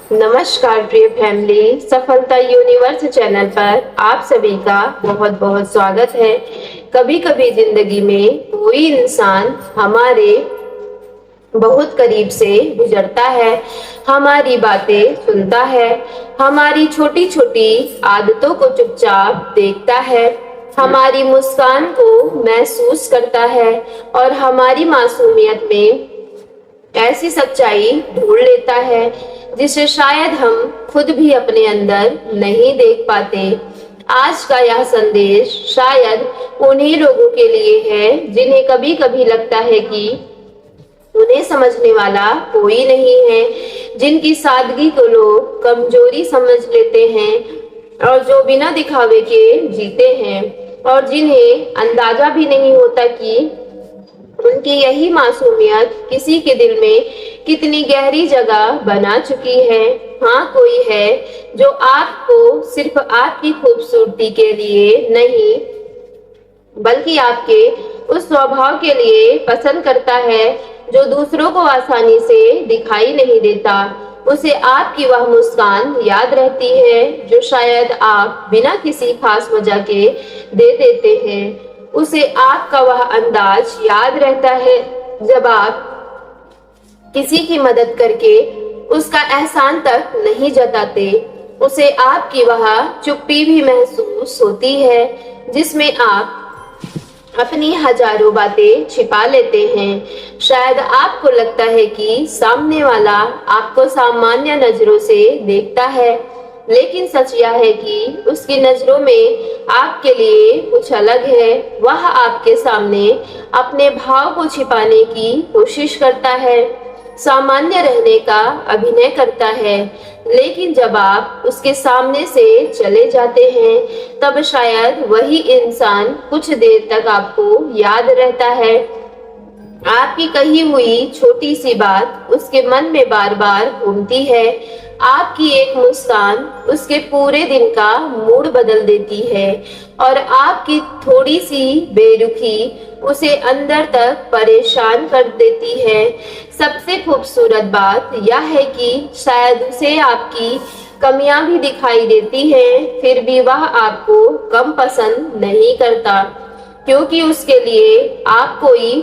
नमस्कार प्रिय फैमिली, सफलता यूनिवर्स चैनल पर आप सभी का बहुत बहुत स्वागत है। कभी कभी जिंदगी में कोई इंसान हमारे बहुत करीब से गुजरता है, हमारी बातें सुनता है, हमारी छोटी छोटी आदतों को चुपचाप देखता है, हमारी मुस्कान को महसूस करता है और हमारी मासूमियत में ऐसी सच्चाई ढूंढ लेता है जिसे शायद हम खुद भी अपने अंदर नहीं देख पाते। आज का यह संदेश शायद उन्हीं लोगों के लिए है जिन्हें कभी कभी लगता है कि उन्हें समझने वाला कोई नहीं है, जिनकी सादगी को लोग कमजोरी समझ लेते हैं और जो बिना दिखावे के जीते हैं और जिन्हें अंदाजा भी नहीं होता कि उनकी यही मासूमियत किसी के दिल में कितनी गहरी जगह बना चुकी है। हाँ, कोई है जो आपको सिर्फ आपकी खूबसूरती के लिए नहीं बल्कि आपके उस स्वभाव के लिए पसंद करता है जो दूसरों को आसानी से दिखाई नहीं देता। उसे आपकी वह मुस्कान याद रहती है जो शायद आप बिना किसी खास वजह के दे देते हैं। उसे आपका वह अंदाज याद रहता है जब आप किसी की मदद करके उसका एहसान तक नहीं जताते। उसे आपकी वह चुप्पी भी महसूस होती है जिसमें आप अपनी हजारों बातें छिपा लेते हैं। शायद आपको लगता है कि सामने वाला आपको सामान्य नजरों से देखता है, लेकिन सच यह है कि उसकी नजरों में आपके लिए कुछ अलग है। वह आपके सामने अपने भाव को छिपाने की कोशिश करता है, सामान्य रहने का अभिनय करता है, लेकिन जब आप उसके सामने से चले जाते हैं तब शायद वही इंसान कुछ देर तक आपको याद रहता है। आपकी कही हुई छोटी सी बात उसके मन में बार बार घूमती है। आपकी एक मुस्कान उसके पूरे दिन का मूड बदल देती है और आपकी थोड़ी सी बेरुखी उसे अंदर तक परेशान कर देती है। सबसे खूबसूरत बात यह है कि शायद उसे आपकी कमियां भी दिखाई देती हैं, फिर भी वह आपको कम पसंद नहीं करता, क्योंकि उसके लिए आप कोई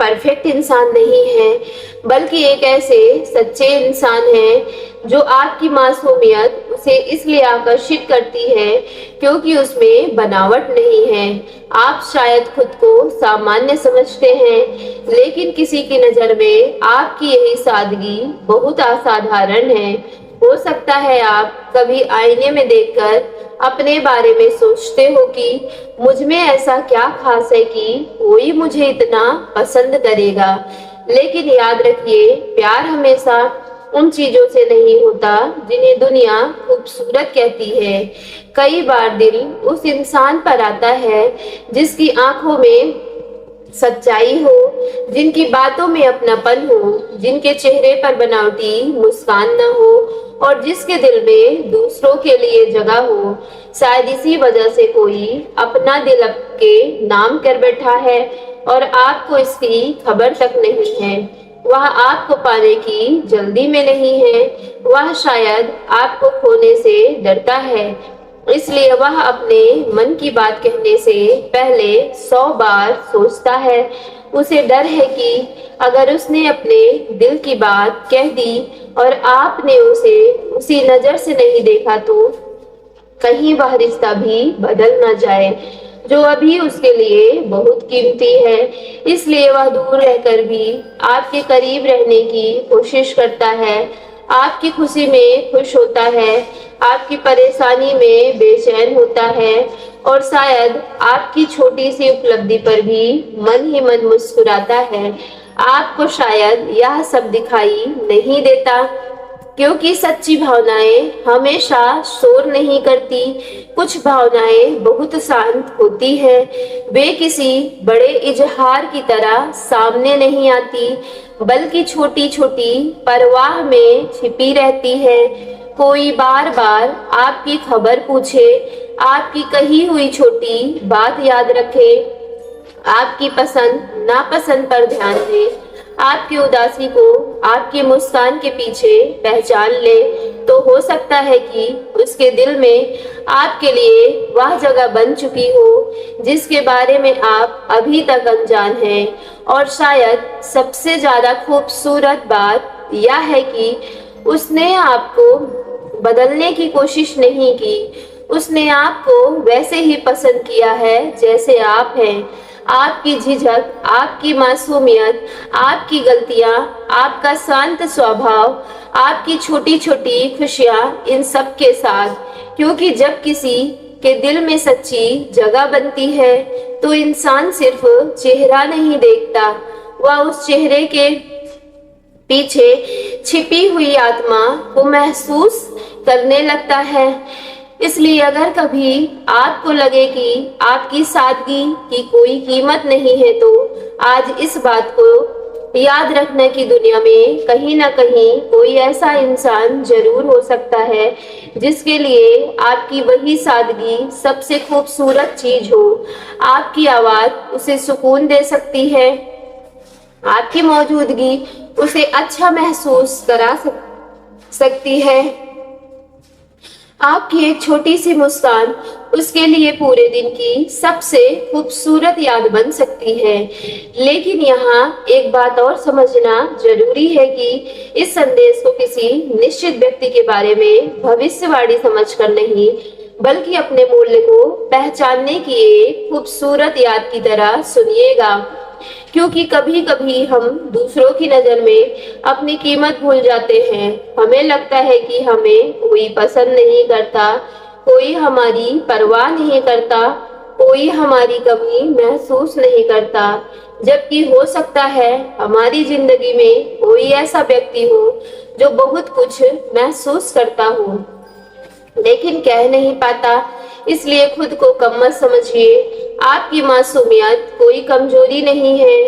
परफेक्ट इंसान नहीं है बल्कि एक ऐसे सच्चे इंसान हैं जो आपकी मासूमियत उसे इसलिए आकर्षित करती है क्योंकि उसमें बनावट नहीं है। आप शायद खुद को सामान्य समझते हैं, लेकिन किसी की नजर में आपकी यही सादगी बहुत असाधारण है। हो सकता है आप कभी आईने में देखकर अपने बारे में सोचते हो कि मुझ में ऐसा क्या खास है कि कोई मुझे इतना पसंद करेगा, लेकिन याद रखिए, प्यार हमेशा उन चीजों से नहीं होता जिन्हें दुनिया खूबसूरत कहती है। कई बार दिल उस इंसान पर आता है जिसकी आंखों में सच्चाई हो, जिनकी बातों में अपनापन हो, जिनके चेहरे पर बनावटी मुस्कान न हो और जिसके दिल में दूसरों के लिए जगह हो। शायद इसी वजह से कोई अपना दिल आपके नाम कर बैठा है और आपको इसकी खबर तक नहीं है। वह आपको पाने की जल्दी में नहीं है, वह शायद आपको खोने से डरता है, इसलिए वह अपने मन की बात कहने से पहले 100 बार सोचता है। उसे डर है कि अगर उसने अपने दिल की बात कह दी और आपने उसे उसी नजर से नहीं देखा तो कहीं वह रिश्ता भी बदल न जाए जो अभी उसके लिए बहुत कीमती है। इसलिए वह दूर रहकर भी आपके करीब रहने की कोशिश करता है, आपकी खुशी में खुश होता है, आपकी परेशानी में बेचैन होता है और शायद आपकी छोटी सी उपलब्धि पर भी मन ही मन मुस्कुराता है। आपको शायद यह सब दिखाई नहीं देता क्योंकि सच्ची भावनाएं हमेशा शोर नहीं करती। कुछ भावनाएं बहुत शांत होती है, वे किसी बड़े इजहार की तरह सामने नहीं आती बल्कि छोटी छोटी परवाह में छिपी रहती है। कोई बार बार आपकी खबर पूछे, आपकी कही हुई छोटी बात याद रखे, आपकी पसंद नापसंद पर ध्यान दे, आपकी उदासी को आपकी मुस्कान के पीछे पहचान ले, तो हो सकता है कि उसके दिल में आपके लिए वह जगह बन चुकी हो जिसके बारे में आप अभी तक अनजान हैं। और शायद सबसे ज्यादा खूबसूरत बात यह है कि उसने आपको बदलने की कोशिश नहीं की। उसने आपको वैसे ही पसंद किया है जैसे आप हैं। आपकी झिझक, आपकी मासूमियत, आपकी गलतियां, आपका शांत स्वभाव, आपकी छोटी छोटी खुशियां, इन सब के साथ। क्योंकि जब किसी के दिल में सच्ची जगह बनती है तो इंसान सिर्फ चेहरा नहीं देखता, वह उस चेहरे के पीछे छिपी हुई आत्मा को महसूस करने लगता है। इसलिए अगर कभी आपको लगे कि आपकी सादगी की कोई कीमत नहीं है, तो आज इस बात को याद रखना कि दुनिया में कहीं ना कहीं कोई ऐसा इंसान जरूर हो सकता है जिसके लिए आपकी वही सादगी सबसे खूबसूरत चीज हो। आपकी आवाज उसे सुकून दे सकती है, आपकी मौजूदगी उसे अच्छा महसूस करा सकती है, आपकी एक छोटी सी मुस्कान उसके लिए पूरे दिन की सबसे खूबसूरत याद बन सकती है। लेकिन यहाँ एक बात और समझना जरूरी है कि इस संदेश को किसी निश्चित व्यक्ति के बारे में भविष्यवाणी समझकर नहीं, बल्कि अपने मूल्य को पहचानने की एक खूबसूरत याद की तरह सुनिएगा। क्योंकि कभी कभी हम दूसरों की नजर में अपनी कीमत भूल जाते हैं। हमें लगता है कि हमें कोई पसंद नहीं करता, कोई हमारी परवाह नहीं करता, कोई हमारी कमी महसूस नहीं करता, जबकि हो सकता है हमारी जिंदगी में कोई ऐसा व्यक्ति हो जो बहुत कुछ महसूस करता हो लेकिन कह नहीं पाता। इसलिए खुद को कम मत समझिए। आपकी मासूमियत कोई कमजोरी नहीं है,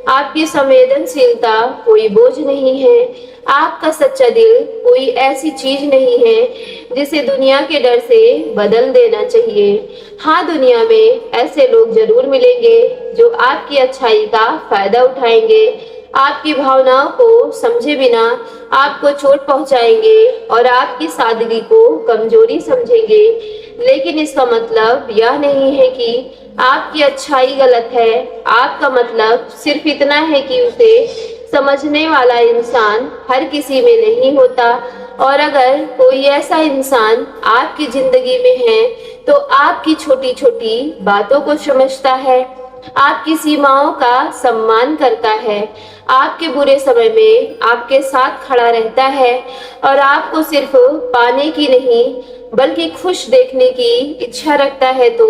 आपकी संवेदनशीलता कोई बोझ नहीं है, आपका सच्चा दिल कोई ऐसी चीज नहीं है जिसे दुनिया के डर से बदल देना चाहिए। हाँ, दुनिया में ऐसे लोग जरूर मिलेंगे जो आपकी अच्छाई का फायदा उठाएंगे, आपकी भावनाओं को समझे बिना आपको चोट पहुंचाएंगे और आपकी सादगी को कमजोरी समझेंगे। लेकिन इसका मतलब यह नहीं है कि आपकी अच्छाई गलत है। आपका मतलब सिर्फ इतना है कि उसे समझने वाला इंसान हर किसी में नहीं होता। और अगर कोई ऐसा इंसान आपकी जिंदगी में है तो आपकी छोटी छोटी बातों को समझता है, आपकी सीमाओं का सम्मान करता है, आपके बुरे समय में आपके साथ खड़ा रहता है और आपको सिर्फ पाने की नहीं बल्कि खुश देखने की इच्छा रखता है, तो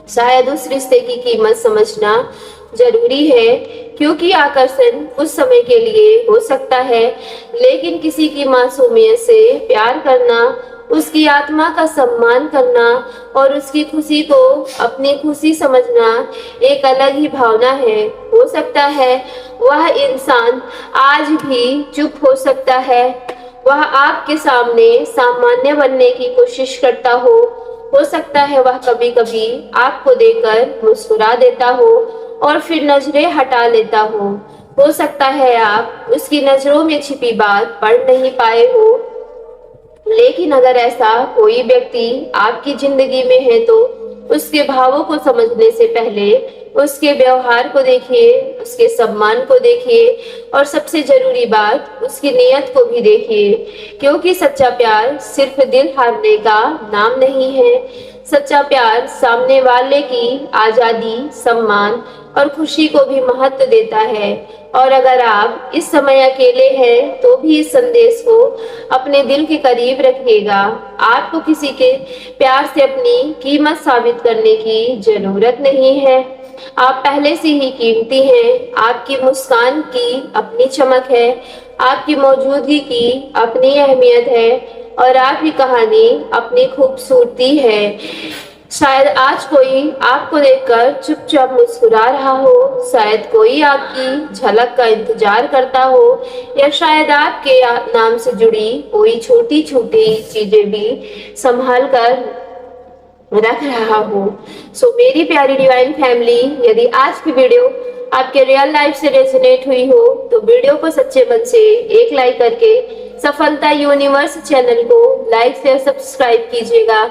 शायद उस रिश्ते की कीमत समझना जरूरी है। क्योंकि आकर्षण कुछ समय के लिए हो सकता है, लेकिन किसी की मासूमियत से प्यार करना, उसकी आत्मा का सम्मान करना और उसकी खुशी को अपनी खुशी समझना एक अलग ही भावना है। हो सकता है वह इंसान आज भी चुप हो सकता है, वह आपके सामने सामान्य बनने की कोशिश करता हो सकता है वह कभी कभी आपको देखकर मुस्कुरा देता हो और फिर नजरें हटा लेता हो सकता है आप उसकी नजरों में छिपी बात पढ़ नहीं पाए हो। लेकिन अगर ऐसा कोई व्यक्ति आपकी जिंदगी में है तो उसके भावों को समझने से पहले उसके व्यवहार को देखिए, उसके सम्मान को देखिए और सबसे जरूरी बात उसकी नीयत को भी देखिए। क्योंकि सच्चा प्यार सिर्फ दिल हारने का नाम नहीं है। सच्चा प्यार सामने वाले की आजादी, सम्मान और खुशी को भी महत्व देता है। और अगर आप इस समय अकेले हैं तो भी इस संदेश को अपने दिल के करीब रखिएगा। आपको किसी के प्यार से अपनी कीमत साबित करने की जरूरत नहीं है। आप पहले से ही कीमती हैं। आपकी मुस्कान की अपनी चमक है, आपकी मौजूदगी की अपनी अहमियत है और आपकी कहानी अपनी खूबसूरती है। शायद आज कोई आपको देखकर चुपचाप मुस्कुरा रहा हो, शायद कोई आपकी झलक का इंतजार करता हो या शायद आपके नाम से जुड़ी कोई छोटी छोटी चीजें भी संभाल कर रख रहा हो। सो मेरी प्यारी डिवाइन फैमिली, यदि आज की वीडियो आपके रियल लाइफ से रेजोनेट हुई हो तो वीडियो को सच्चे मन से एक लाइक करके सफलता यूनिवर्स चैनल को लाइक शेयर सब्सक्राइब कीजिएगा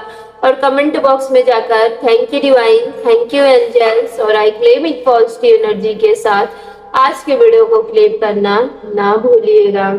और कमेंट बॉक्स में जाकर thank you divine, thank you angels और I claim it positive energy के साथ आज के वीडियो को क्लेम करना ना भूलिएगा।